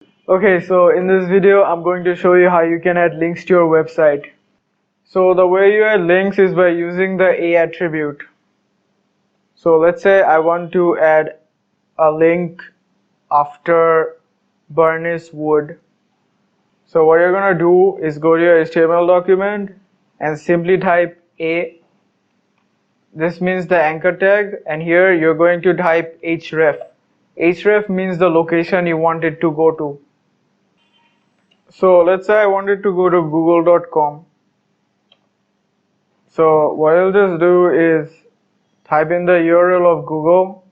Okay, so in this video I'm going to show you how you can add links to your website. So the way you add links is by using the A attribute. So let's say I want to add a link after burnish wood. So what you're gonna do is go to your HTML document and simply type A. This means the anchor tag, and here you're going to type href. Href means the location you want it to go to. So let's say I wanted to go to google.com. So what I'll just do is type in the URL of Google,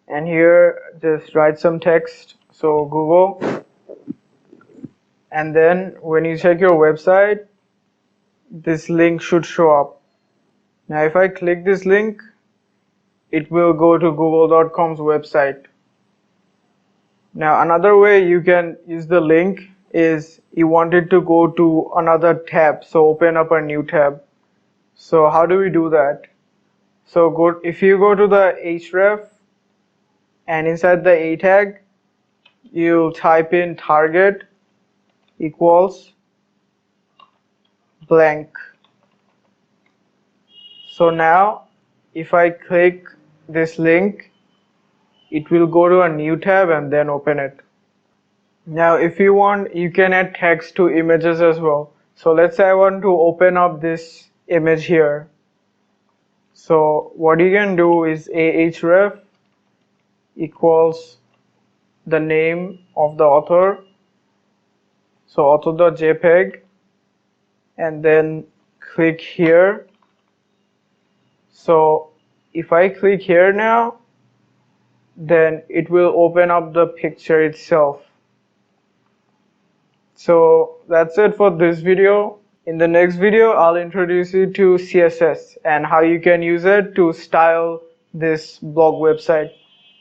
and here just write some text, so Google, and then when you check your website, this link should show up. Now if I click this link, it will go to google.com's website. Now another way you can use the link is you want it to go to another tab, so open up a new tab. So how do we do that? So if you go to the href and inside the A tag, you'll type in target equals blank. So now if I click this link, it will go to a new tab and then open it. Now if you want, you can add text to images as well. So let's say I want to open up this image here. So what you can do is ahref equals the name of the author, so author.jpg, and then click here. So if I click here now, then it will open up the picture itself. So that's it for this video. In the next video, I'll introduce you to CSS and how you can use it to style this blog website.